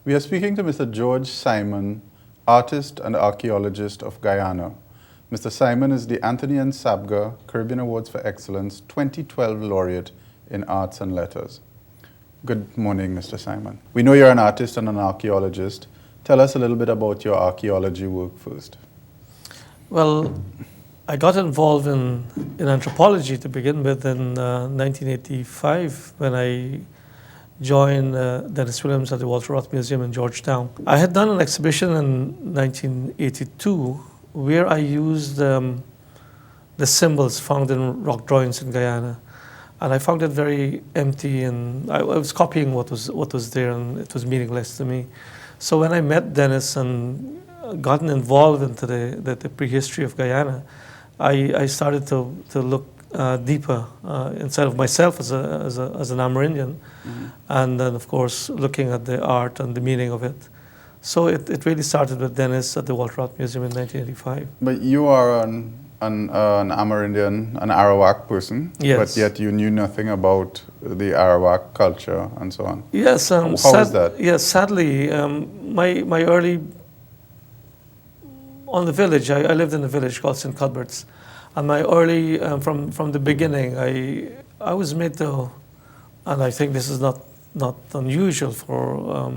We are speaking to Mr. George Simon, artist and archaeologist of Guyana. Mr. Simon is the Anthony and Sabga Caribbean Awards for Excellence 2012 laureate in Arts and Letters. Good morning, Mr. Simon. We know you're an artist and an archaeologist. Tell us a little bit about your archaeology work first. Well, I got involved in anthropology to begin with in 1985 when I joined Dennis Williams at the Walter Roth Museum in Georgetown. I had done an exhibition in 1982 where I used the symbols found in rock drawings in Guyana. And I found it very empty, and I was copying what was there, and it was meaningless to me. So when I met Dennis and gotten involved into the prehistory of Guyana, I started to look deeper inside of myself as an Amerindian, and then of course looking at the art and the meaning of it. So it really started with Dennis at the Walter Roth Museum in 1985. But you are an Amerindian, an Arawak person, yes. But yet you knew nothing about the Arawak culture and so on. Yes. How is that? Yes, sadly, my early, on the village, I lived in a village called St. Cuthbert's, and my early, from the beginning, I was made to, and I think this is not unusual for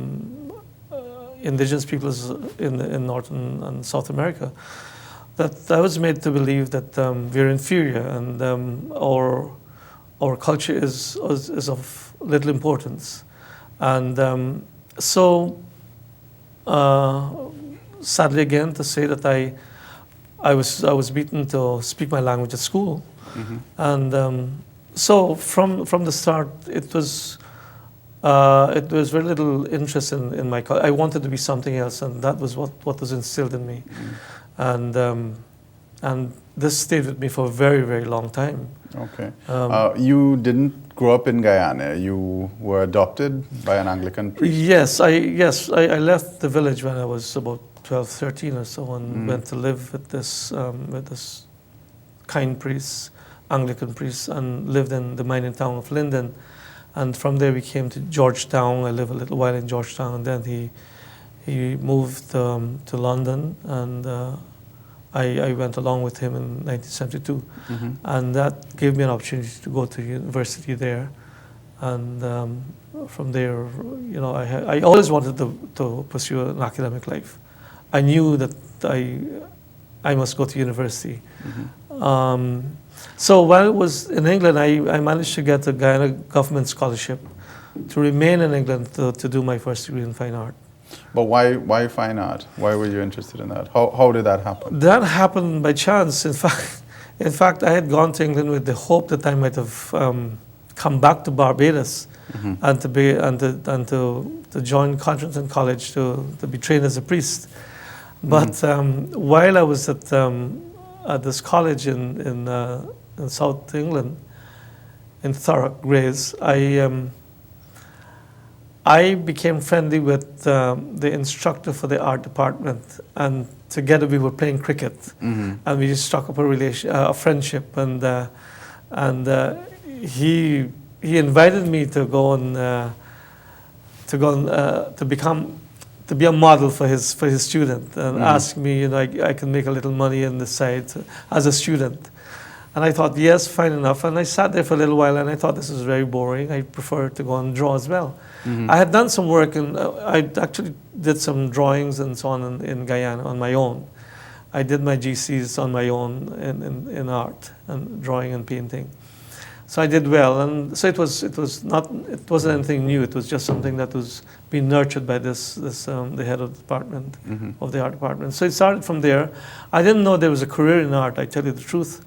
indigenous peoples in North and South America, that I was made to believe that we're inferior and our culture is of little importance, and so sadly again to say that I was beaten to speak my language at school, and so from the start it was very little interest in my culture. I wanted to be something else, and that was what was instilled in me. And this stayed with me for a very, very long time. Okay. You didn't grow up in Guyana. You were adopted by an Anglican priest. Yes, I left the village when I was about 12, 13 or so, and went to live with this kind priest, Anglican priest, and lived in the mining town of Linden. And from there we came to Georgetown. I lived a little while in Georgetown, and then he moved to London, and I went along with him in 1972, and that gave me an opportunity to go to university there, and from there, you know, I always wanted to pursue an academic life. I knew that I must go to university. So while I was in England, I managed to get a Guyana government scholarship to remain in England to do my first degree in fine art. But why fine art? Why were you interested in that? How did that happen? That happened by chance. In fact, I had gone to England with the hope that I might have come back to Barbados and to join Conference College to be trained as a priest. But while I was at this college in South England, in Thurrock, Grays, I became friendly with the instructor for the art department, and together we were playing cricket, and we struck up a friendship, and he invited me to go and to be a model for his student, and asked me, you know, I can make a little money on the side as a student. And I thought, yes, fine enough. And I sat there for a little while, and I thought this was very boring. I prefer to go and draw as well. I had done some work, and I actually did some drawings and so on in Guyana on my own. I did my GCs on my own in art and drawing and painting. So I did well, and so it wasn't anything new. It was just something that was being nurtured by the head of the department, of the art department. So it started from there. I didn't know there was a career in art, I tell you the truth.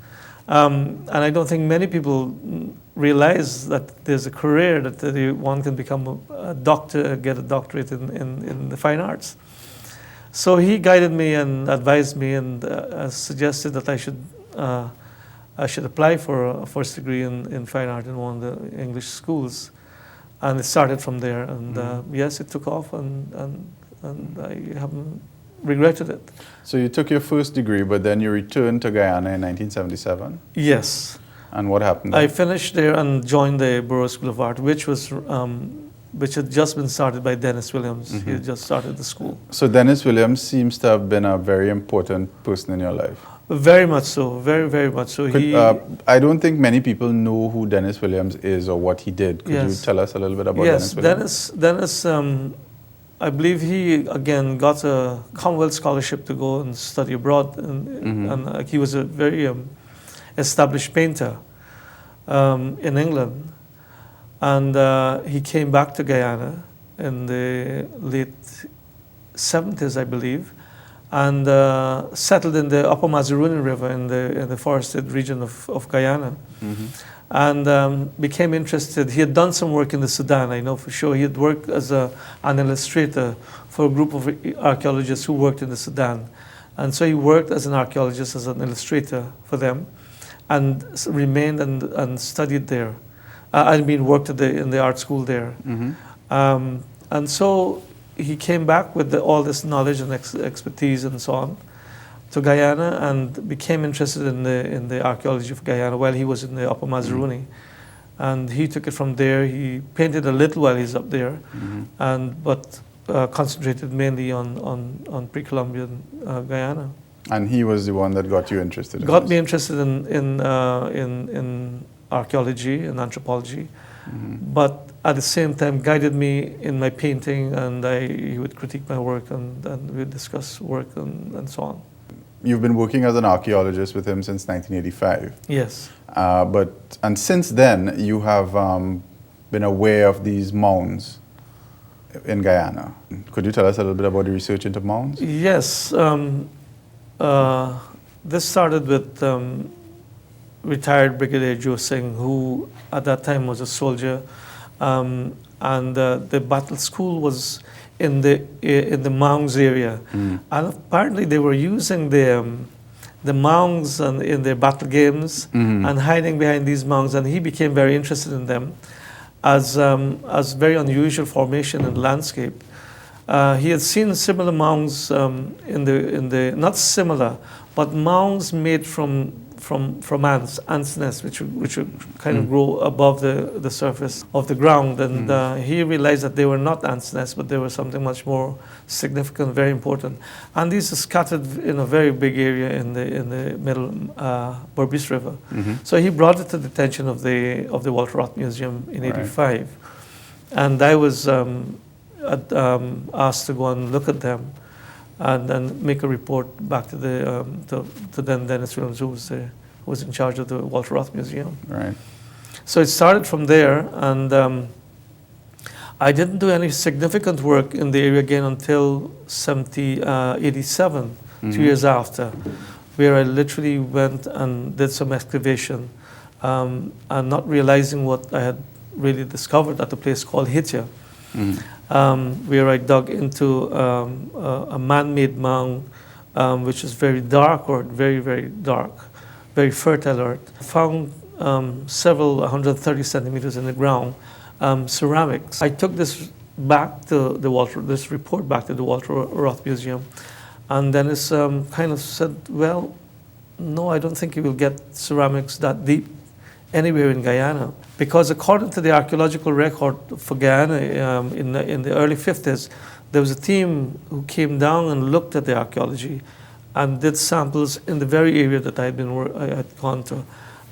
And I don't think many people realize that there's a career that one can become a doctor, get a doctorate in the fine arts. So he guided me and advised me, and suggested that I should apply for a first degree in fine art in one of the English schools, and it started from there. And yes, it took off, and I haven't regretted it. So you took your first degree, but then you returned to Guyana in 1977? Yes. And what happened? I finished there and joined the Borough School of Art, which was which had just been started by Dennis Williams. He had just started the school. So Dennis Williams seems to have been a very important person in your life. Very much so, very, very much so. I don't think many people know who Dennis Williams is or what he did. Could you tell us a little bit about Dennis Williams? Dennis, I believe he, again, got a Commonwealth scholarship to go and study abroad. And he was a very established painter in England. And he came back to Guyana in the late 70s, I believe, and settled in the Upper Mazaruni River in the forested region of Guyana. And became interested. He had done some work in the Sudan, I know for sure. He had worked as an illustrator for a group of archaeologists who worked in the Sudan. And so he worked as an archaeologist, as an illustrator for them, and remained and studied there. Worked in the art school there. And so he came back with all this knowledge and expertise and so on to Guyana, and became interested in the archaeology of Guyana while he was in the Upper Mazaruni. And he took it from there. He painted a little while he's up there, but concentrated mainly on pre-Columbian Guyana. And he was the one that got you interested in Got this. me interested in archaeology and anthropology, but at the same time guided me in my painting, and he would critique my work, and we'd discuss work and so on. You've been working as an archaeologist with him since 1985. Yes. And since then, you have been aware of these mounds in Guyana. Could you tell us a little bit about the research into mounds? Yes. This started with retired Brigadier Joe Singh, who at that time was a soldier, and the battle school was in the mounds area, and apparently they were using the mounds in their battle games and hiding behind these mounds, and he became very interested in them as very unusual formation in the landscape. He had seen similar mounds in the not similar, but mounds made from ants' nests, which would kind of grow above the surface of the ground. And he realized that they were not ants' nests, but they were something much more significant, very important. And these are scattered in a very big area in the middle Berbice River. So he brought it to the attention of the Walter Roth Museum in '85, and I was asked to go and look at them, and then make a report back to then Dennis Williams, who was in charge of the Walter Roth Museum. Right. So it started from there, and I didn't do any significant work in the area again until 87, 2 years after, where I literally went and did some excavation, and not realizing what I had really discovered at a place called Hitia. Where I dug into a man-made mound, which is very dark, or very, very dark, very fertile earth. Found several 130 centimeters in the ground, ceramics. I took this back to this report back to the Walter Roth Museum, and then it's kind of said, well, no, I don't think you will get ceramics that deep anywhere in Guyana, because according to the archaeological record for Guyana in the early 50s, there was a team who came down and looked at the archaeology and did samples in the very area that I had gone to,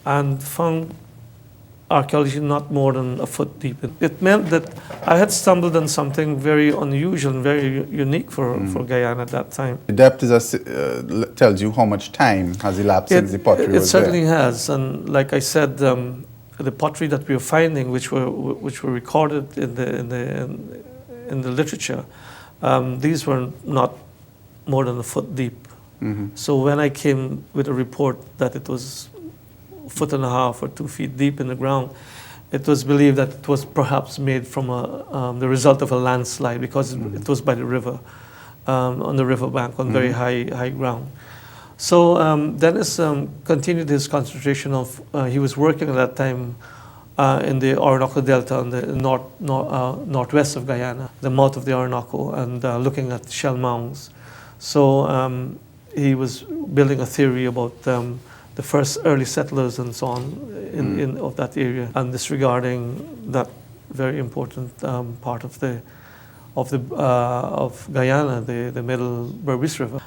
and found archaeology not more than a foot deep. It meant that I had stumbled on something very unusual and very unique for Guyana at that time. The depth tells you how much time has elapsed since the pottery was there. It certainly has, and like I said, the pottery that we were finding, which were recorded in the literature, these were not more than a foot deep. So when I came with a report that it was 1.5 feet or 2 feet deep in the ground, it was believed that it was perhaps made from the result of a landslide, because it was by the river, on the riverbank, on very high ground. So Dennis continued his concentration of, he was working at that time in the Orinoco Delta, on the northwest of Guyana, the mouth of the Orinoco, and looking at shell mounds. So he was building a theory about the first early settlers and so on of that area, and disregarding that very important part of Guyana, the middle Berbice River.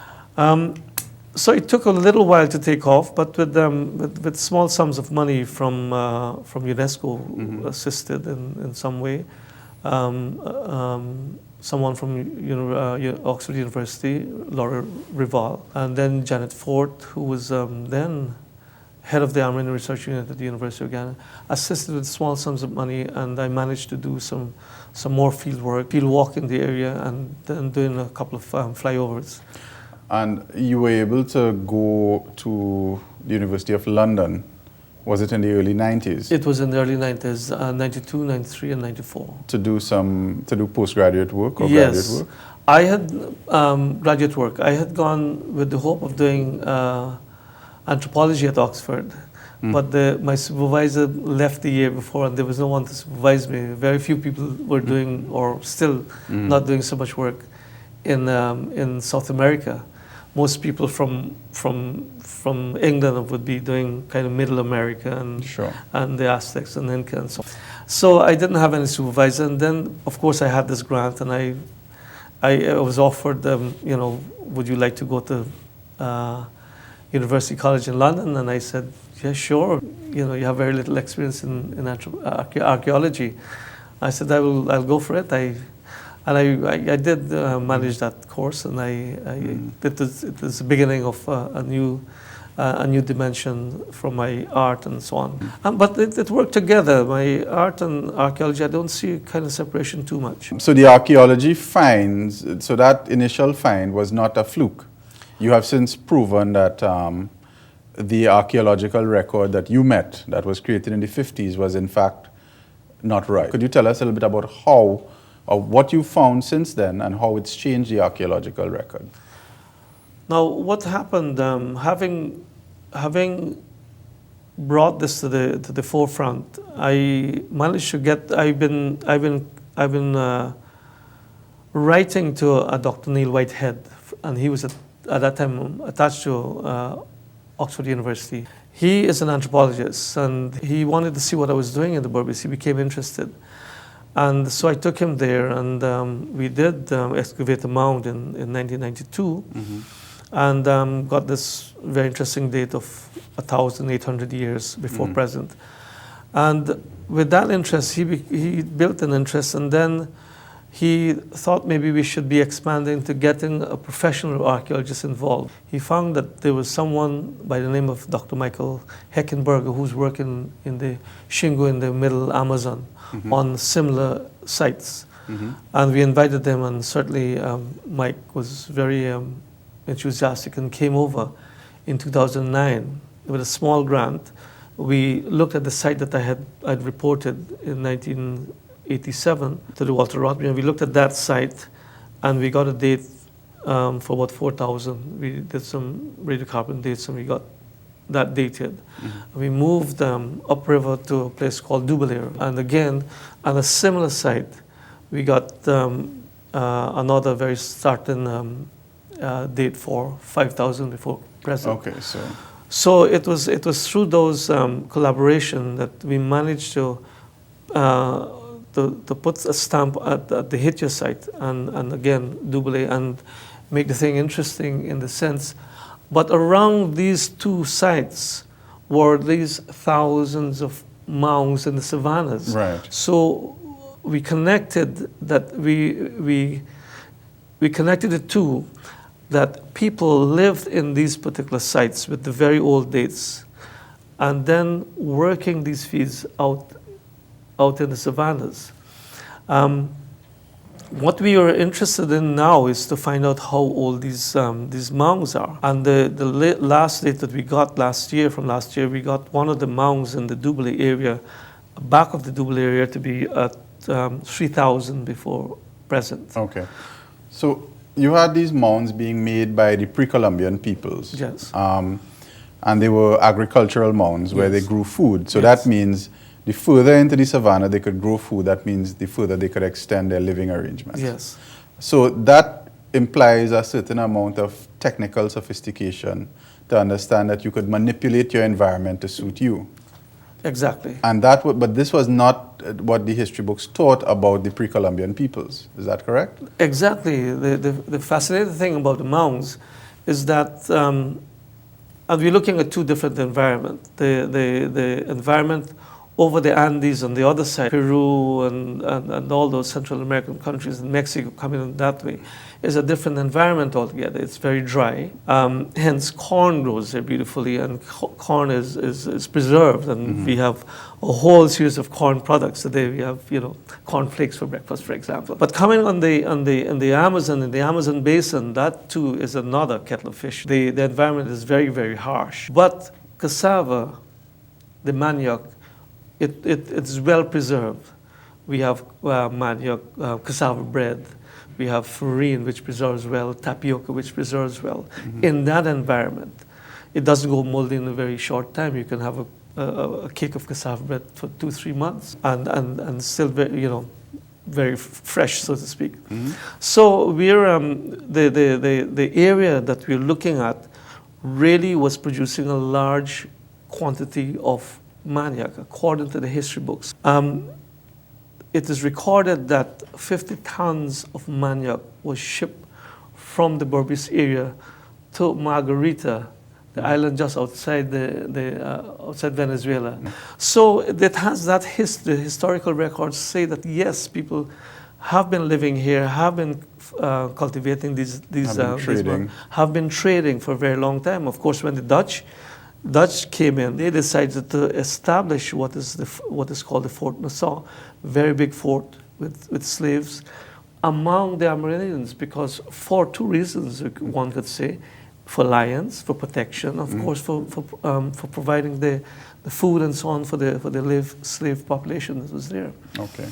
So it took a little while to take off, but with small sums of money from UNESCO assisted in some way. Someone from Oxford University, Laura Rival, and then Janet Fort, who was then head of the Armenian Research Unit at the University of Guyana, assisted with small sums of money, and I managed to do some more field walk in the area, and then doing a couple of flyovers. And you were able to go to the University of London. Was it in the early 90s? It was in the early 90s, 92, 93, and 94. To do postgraduate work or graduate work? I had graduate work. I had gone with the hope of doing anthropology at Oxford, but my supervisor left the year before, and there was no one to supervise me. Very few people were doing, or still not doing so much work in South America. Most people from England would be doing kind of Middle America and the Aztecs and Inca and so on. So I didn't have any supervisor, and then of course I had this grant, and I was offered, would you like to go to University College in London? And I said, yeah, sure. You have very little experience in archaeology. I said, I'll go for it. I did manage that course, and it was the beginning of a new dimension from my art and so on. But it worked together. My art and archaeology, I don't see kind of separation too much. So the archaeology finds, so that initial find was not a fluke. You have since proven that the archaeological record that you met, that was created in the 50s, was in fact not right. Could you tell us a little bit about how, or what you found since then, and how it's changed the archaeological record? Now, what happened? Having brought this to the forefront, I managed to get. I've been writing to a Dr. Neil Whitehead, and he was at that time attached to Oxford University. He is an anthropologist, and he wanted to see what I was doing in the Berbice. He became interested. And so I took him there, and we did excavate a mound in 1992, and got this very interesting date of 1,800 years before present. And with that interest, he built an interest, and then he thought maybe we should be expanding to getting a professional archaeologist involved. He found that there was someone by the name of Dr. Michael Heckenberger, who's working in the Xingu in the middle Amazon on similar sites. And we invited them, and certainly Mike was very enthusiastic and came over in 2009 with a small grant. We looked at the site that I'd reported in 1987 to the Walter Rodney, and we looked at that site, and we got a date for about 4,000. We did some radiocarbon dates, and we got that dated. We moved upriver to a place called Dubalir, and again, on a similar site, we got another very certain date for 5,000 before present. Okay, so it was through those collaboration that we managed to put a stamp at the Hitya site and again Dubalir, and make the thing interesting in the sense. But around these two sites were these thousands of mounds in the savannas. Right. So we connected that we connected the two, that people lived in these particular sites with the very old dates, and then working these fields out in the savannas. What we are interested in now is to find out how old these mounds are. And the last date that we got from last year, we got one of the mounds in the Dubalir area, back of the Dubalir area, to be at 3,000 before present. Okay. So you had these mounds being made by the pre-Columbian peoples. Yes. And they were agricultural mounds where they grew food. So that means the further into the savanna they could grow food, that means the further they could extend their living arrangements. Yes. So that implies a certain amount of technical sophistication to understand that you could manipulate your environment to suit you. Exactly. And but this was not what the history books taught about the pre-Columbian peoples. Is that correct? Exactly. The fascinating thing about the mounds is that, and we're looking at two different environments. The environment over the Andes on the other side, Peru and all those Central American countries, and Mexico coming in that way, is a different environment altogether. It's very dry. Hence, corn grows there beautifully, and corn is preserved. And we have a whole series of corn products today. We have, corn flakes for breakfast, for example. But coming in the Amazon, in the Amazon basin, that too is another kettle of fish. The environment is very, very harsh. But cassava, the manioc, it's well preserved. We have manioc, cassava bread. We have farine, which preserves well, tapioca, which preserves well. In that environment, it doesn't go moldy in a very short time. You can have a cake of cassava bread for 2-3 months and still very fresh, so to speak. So we're the area that we're looking at really was producing a large quantity of manioc, according to the history books. It is recorded that 50 tons of manioc was shipped from the Berbice area to Margarita, the island just outside outside Venezuela. So it has that the historical records say that yes, people have been living here, have been cultivating these have been trading for a very long time. Of course, when the Dutch came in, they decided to establish what is called the Fort Nassau, very big fort with slaves among the Amerindians, because for two reasons, one could say: for lions, for protection, of course, for providing the food and so on for the slave population that was there. Okay,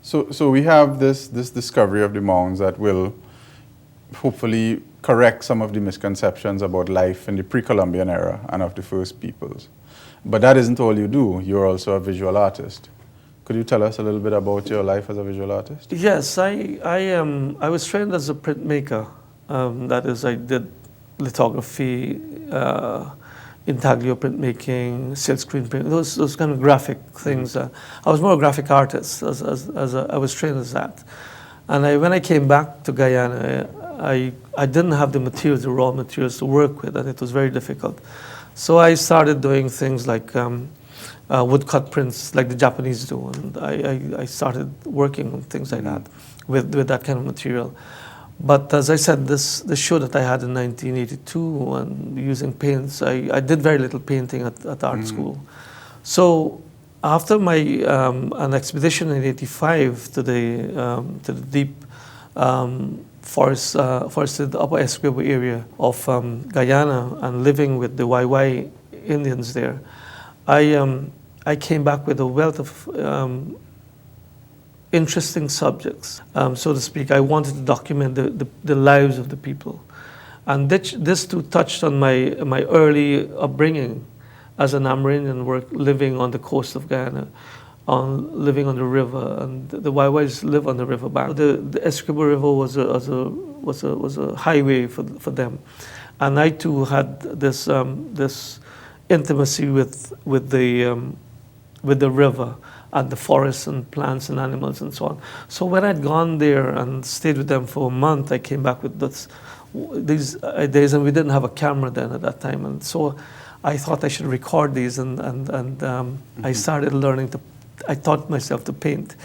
so we have this discovery of the mounds that will hopefully correct some of the misconceptions about life in the pre-Columbian era and of the first peoples. But that isn't all you do. You're also a visual artist. Could you tell us a little bit about your life as a visual artist? Yes, I was trained as a printmaker. That is, I did lithography, intaglio printmaking, silkscreen print, those kind of graphic things. I was more a graphic artist. I was trained as that. And when I came back to Guyana, I didn't have the materials, the raw materials to work with, and it was very difficult. So I started doing things like woodcut prints, like the Japanese do, and I started working on things like that with that kind of material. But as I said, this show that I had in 1982 and using paints, I did very little painting at art school. So after my an expedition in '85 to the deep forested Upper Essequibo area of Guyana and living with the Wai Indians there, I came back with a wealth of interesting subjects, so to speak. I wanted to document the lives of the people, and this too touched on my early upbringing as an Amerindian, living on the coast of Guyana, living on the river, and the Waiwais live on the river bank. The Essequibo River was a highway for them, and I too had this intimacy with the river and the forests and plants and animals and so on. So when I'd gone there and stayed with them for a month, I came back with these ideas, and we didn't have a camera then at that time, and so I thought I should record these, and I started learning I taught myself to paint,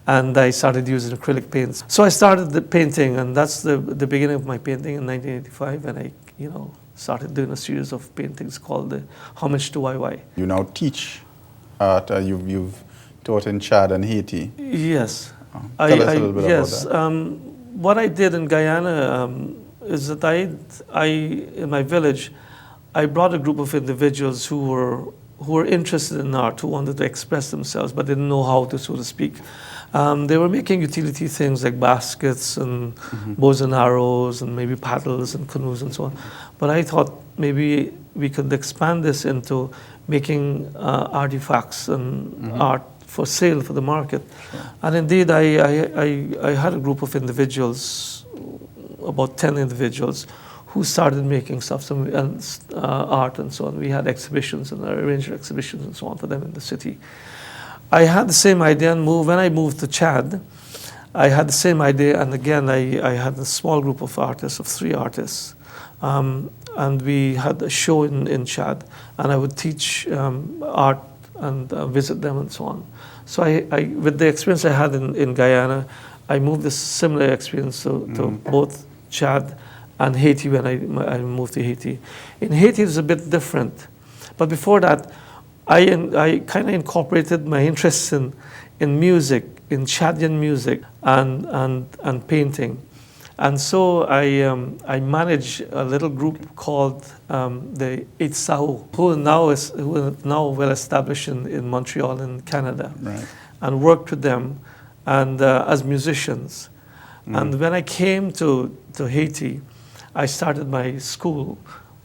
and I started using acrylic paints. So I started the painting, and that's the beginning of my painting in 1985, and I started doing a series of paintings called the Homage to Wai. You now teach art. You've taught in Chad and Haiti. Yes. Tell us a little bit about that. What I did in Guyana is that in my village, I brought a group of individuals who were interested in art, who wanted to express themselves, but didn't know how to, so to speak. They were making utility things like baskets and bows and arrows and maybe paddles and canoes and so on. But I thought maybe we could expand this into making artifacts and art for sale for the market. Sure. And indeed, I had a group of individuals, about 10 individuals, who started making stuff, art and so on. We had exhibitions and I arranged exhibitions and so on for them in the city. I had the same idea and when I moved to Chad, I had the same idea, and again, I had a small group of artists, of 3 artists, and we had a show in Chad, and I would teach art and visit them and so on. So with the experience I had in Guyana, I moved this similar experience to both Chad and Haiti when I moved to Haiti. In Haiti, it's a bit different, but before that, I kind of incorporated my interests in music, in Chadian music and painting. And so I manage a little group called the Itsahu, who are now well established in Montreal in Canada, right. and worked with them and as musicians. And when I came to Haiti, I started my school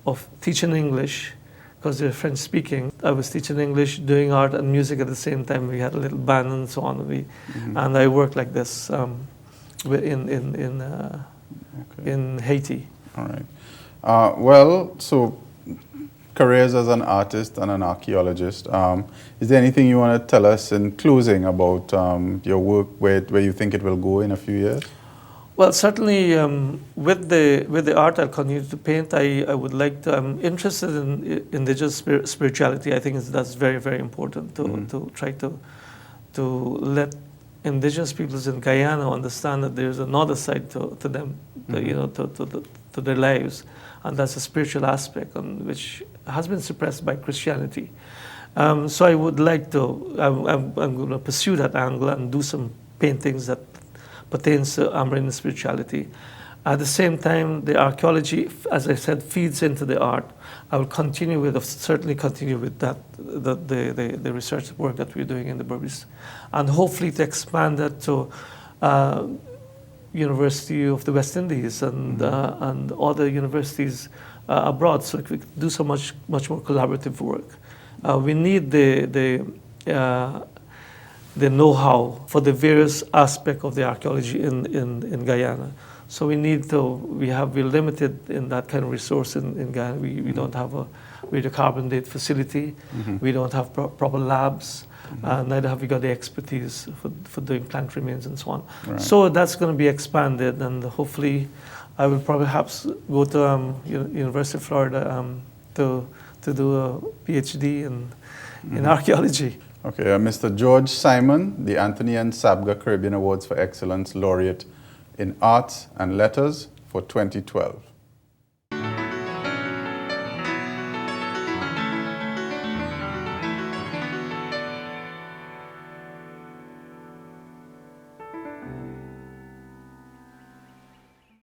of teaching English, because they're French speaking. I was teaching English, doing art and music at the same time. We had a little band and so on. And I worked like this in Haiti. All right. Well, so careers as an artist and an archaeologist. Is there anything you want to tell us in closing about your work, where you think it will go in a few years? Well, certainly with the art I'll continue to paint. I would like to, I'm interested in indigenous spirituality. I think that's very, very important to try to let indigenous peoples in Guyana understand that there's another side to them, to their lives, and that's a spiritual aspect which has been suppressed by Christianity. So I would like to, I'm going to pursue that angle and do some paintings that pertains to Amerindian spirituality. At the same time, the archaeology, as I said, feeds into the art. I will certainly continue with that, the research work that we're doing in the Berbice, and hopefully to expand that to University of the West Indies and other universities abroad, so we can do so much more collaborative work. We need the know-how for the various aspects of the archaeology in Guyana. So we're limited in that kind of resource in Guyana. We don't have a radiocarbon date facility. We don't have proper labs. Neither have we got the expertise for doing plant remains and so on. Right. So that's going to be expanded, and hopefully I will perhaps go to University of Florida to do a PhD in archaeology. Okay, Mr. George Simon, the Anthony N. Sabga Caribbean Awards for Excellence Laureate in Arts and Letters for 2012.